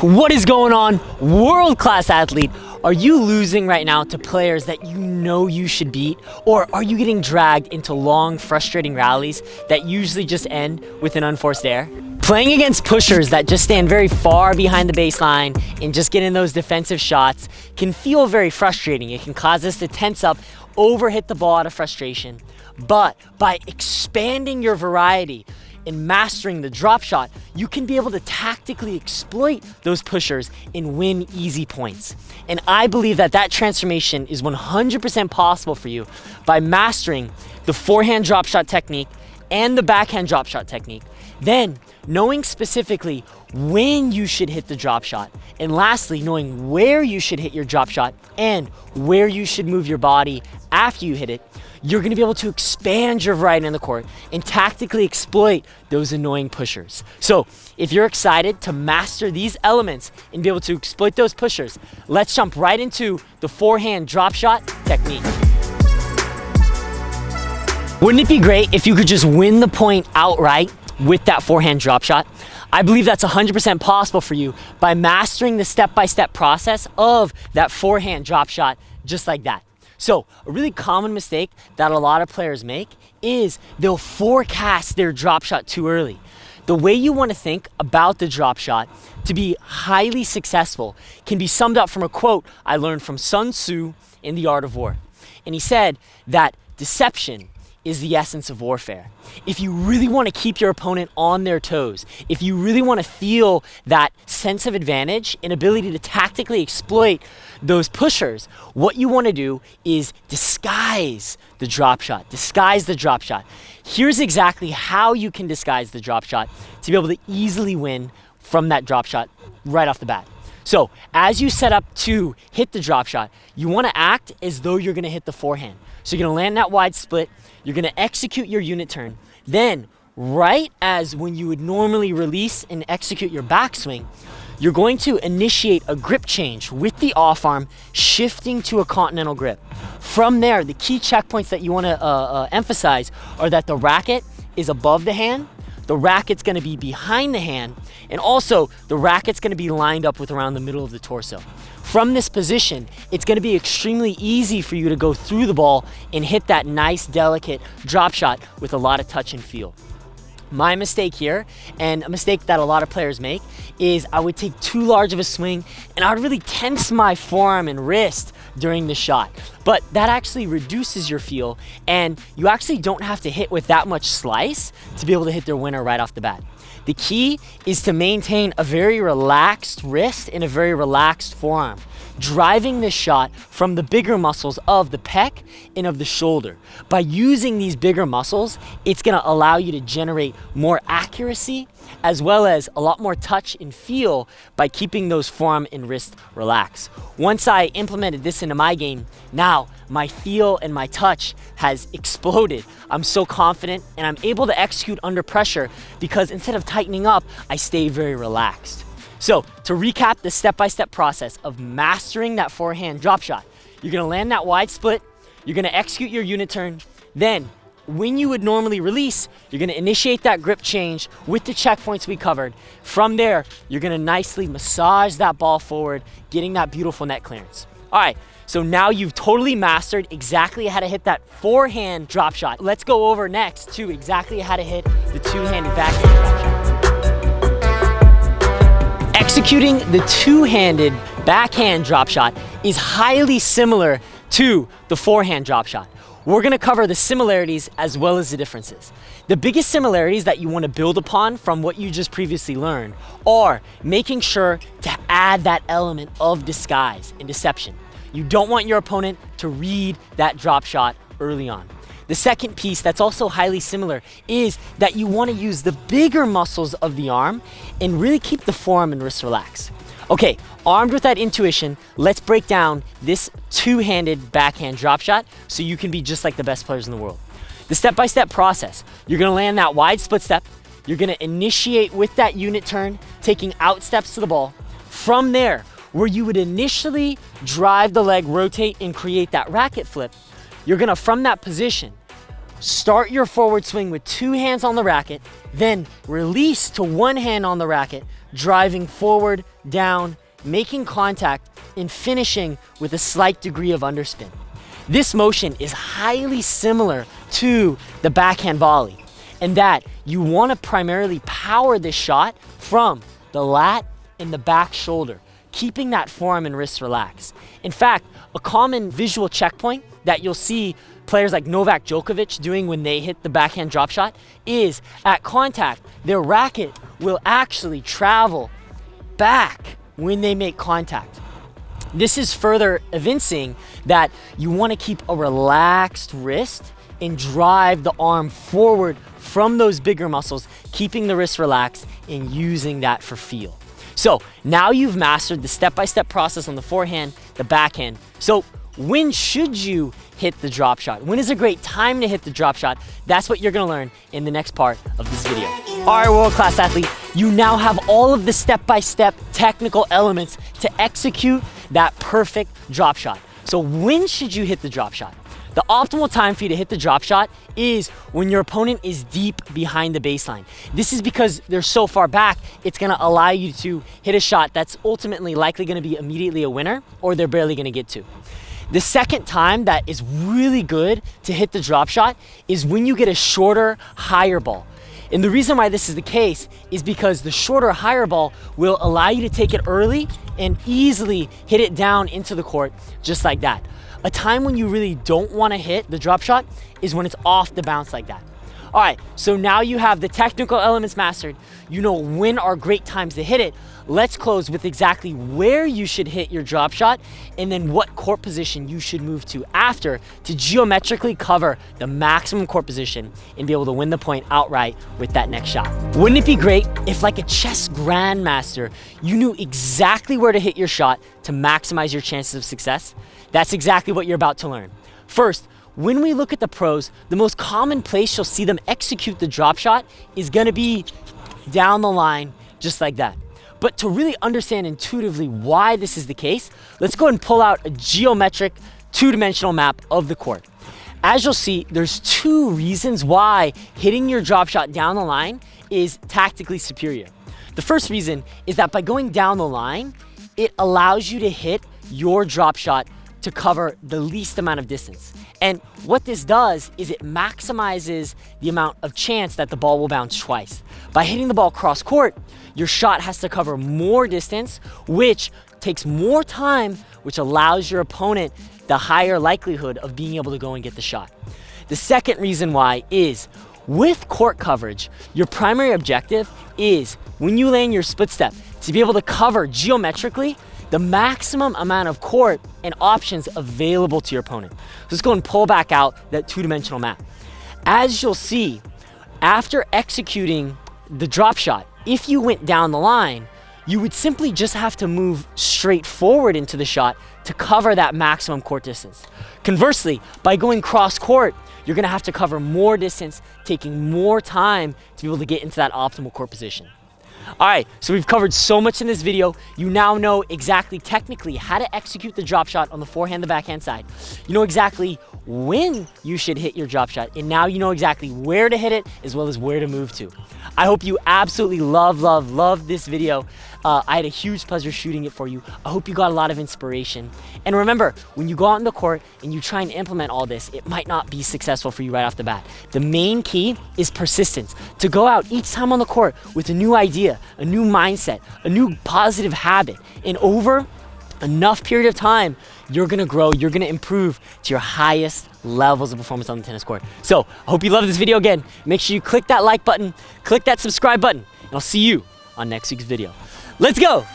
What is going on, world-class athlete? Are you losing right now to players that you know you should beat? Or are you getting dragged into long, frustrating rallies that usually just end with an unforced error? Playing against pushers that just stand very far behind the baseline and just get in those defensive shots can feel very frustrating. It can cause us to tense up, overhit the ball out of frustration. But by expanding your variety and mastering the drop shot, you can be able to tactically exploit those pushers and win easy points. And I believe that that transformation is 100% possible for you by mastering the forehand drop shot technique and the backhand drop shot technique. Then knowing specifically when you should hit the drop shot. And lastly, knowing where you should hit your drop shot and where you should move your body after you hit it. You're gonna be able to expand your variety on the court and tactically exploit those annoying pushers. So if you're excited to master these elements and be able to exploit those pushers, let's jump right into the forehand drop shot technique. Wouldn't it be great if you could just win the point outright with that forehand drop shot? I believe that's 100% possible for you by mastering the step-by-step process of that forehand drop shot just like that. So a really common mistake that a lot of players make is they'll forecast their drop shot too early. The way you want to think about the drop shot to be highly successful can be summed up from a quote I learned from Sun Tzu in The Art of War. And he said that deception is the essence of warfare. If you really want to keep your opponent on their toes, if you really want to feel that sense of advantage and ability to tactically exploit those pushers, what you want to do is disguise the drop shot. Disguise the drop shot. Here's exactly how you can disguise the drop shot to be able to easily win from that drop shot right off the bat. So as you set up to hit the drop shot, you want to act as though you're going to hit the forehand. So you're going to land that wide split, you're going to execute your unit turn, then right as when you would normally release and execute your backswing, you're going to initiate a grip change with the off arm, shifting to a continental grip. From there, the key checkpoints that you want to emphasize are that the racket is above the hand, the racket's going to be behind the hand, and also the racket's going to be lined up with around the middle of the torso. From this position, it's going to be extremely easy for you to go through the ball and hit that nice, delicate drop shot with a lot of touch and feel. My mistake here, and a mistake that a lot of players make, is I would take too large of a swing and I would really tense my forearm and wrist during the shot. But that actually reduces your feel, and you actually don't have to hit with that much slice to be able to hit their winner right off the bat. The key is to maintain a very relaxed wrist and a very relaxed forearm, driving this shot from the bigger muscles of the pec and of the shoulder. By using these bigger muscles, it's gonna allow you to generate more accuracy as well as a lot more touch and feel by keeping those forearm and wrist relaxed. Once I implemented this into my game, now my feel and my touch has exploded. I'm so confident and I'm able to execute under pressure because instead of tightening up, I stay very relaxed. So to recap the step-by-step process of mastering that forehand drop shot, you're gonna land that wide split, you're gonna execute your unit turn, then when you would normally release, you're gonna initiate that grip change with the checkpoints we covered. From there, you're gonna nicely massage that ball forward, getting that beautiful net clearance. All right, so now you've totally mastered exactly how to hit that forehand drop shot. Let's go over next to exactly how to hit the two-handed backhand drop shot. Executing the two-handed backhand drop shot is highly similar to the forehand drop shot. We're gonna cover the similarities as well as the differences. The biggest similarities that you wanna build upon from what you just previously learned are making sure to add that element of disguise and deception. You don't want your opponent to read that drop shot early on. The second piece that's also highly similar is that you wanna use the bigger muscles of the arm and really keep the forearm and wrist relaxed. Okay, armed with that intuition, let's break down this two-handed backhand drop shot so you can be just like the best players in the world. The step-by-step process, you're gonna land that wide split step, you're gonna initiate with that unit turn, taking out steps to the ball. From there, where you would initially drive the leg, rotate, and create that racket flip, you're gonna, from that position, start your forward swing with two hands on the racket, then release to one hand on the racket, driving forward, down, making contact, and finishing with a slight degree of underspin. This motion is highly similar to the backhand volley, in that you want to primarily power this shot from the lat and the back shoulder, keeping that forearm and wrist relaxed. In fact, a common visual checkpoint that you'll see players like Novak Djokovic doing when they hit the backhand drop shot is at contact, their racket will actually travel back when they make contact. This is further evincing that you want to keep a relaxed wrist and drive the arm forward from those bigger muscles, keeping the wrist relaxed and using that for feel. So now you've mastered the step-by-step process on the forehand, the backhand. So when should you hit the drop shot? When is a great time to hit the drop shot? That's what you're gonna learn in the next part of this video. All right, world-class athlete, you now have all of the step-by-step technical elements to execute that perfect drop shot. So when should you hit the drop shot? The optimal time for you to hit the drop shot is when your opponent is deep behind the baseline. This is because they're so far back, it's gonna allow you to hit a shot that's ultimately likely gonna be immediately a winner, or they're barely gonna get to. The second time that is really good to hit the drop shot is when you get a shorter, higher ball. And the reason why this is the case is because the shorter, higher ball will allow you to take it early and easily hit it down into the court just like that. A time when you really don't want to hit the drop shot is when it's off the bounce like that. All right, so now you have the technical elements mastered. You know when are great times to hit it. Let's close with exactly where you should hit your drop shot and then what court position you should move to after to geometrically cover the maximum court position and be able to win the point outright with that next shot. Wouldn't it be great if, like a chess grandmaster, you knew exactly where to hit your shot to maximize your chances of success? That's exactly what you're about to learn. First, when we look at the pros, the most common place you'll see them execute the drop shot is gonna be down the line, just like that. But to really understand intuitively why this is the case, let's go ahead and pull out a geometric, two-dimensional map of the court. As you'll see, there's two reasons why hitting your drop shot down the line is tactically superior. The first reason is that by going down the line, it allows you to hit your drop shot to cover the least amount of distance. And what this does is it maximizes the amount of chance that the ball will bounce twice. By hitting the ball cross court, your shot has to cover more distance, which takes more time, which allows your opponent the higher likelihood of being able to go and get the shot. The second reason why is with court coverage, your primary objective is when you land your split step to be able to cover geometrically the maximum amount of court and options available to your opponent. So let's go and pull back out that two-dimensional map. As you'll see, after executing the drop shot, if you went down the line, you would simply just have to move straight forward into the shot to cover that maximum court distance. Conversely, by going cross court, you're gonna have to cover more distance, taking more time to be able to get into that optimal court position. All right, so we've covered so much in this video. You now know exactly technically how to execute the drop shot on the forehand, the backhand side. You know exactly when you should hit your drop shot, and now you know exactly where to hit it as well as where to move to. I hope you absolutely love this video. I had a huge pleasure shooting it for you. I hope you got a lot of inspiration. And remember, when you go out in the court and you try and implement all this, it might not be successful for you right off the bat. The main key is persistence. To go out each time on the court with a new idea, a new mindset, a new positive habit, and over enough period of time, you're gonna grow, you're gonna improve to your highest levels of performance on the tennis court. So I hope you love this video. Again, make sure you click that like button, click that subscribe button, and I'll see you on next week's video. Let's go.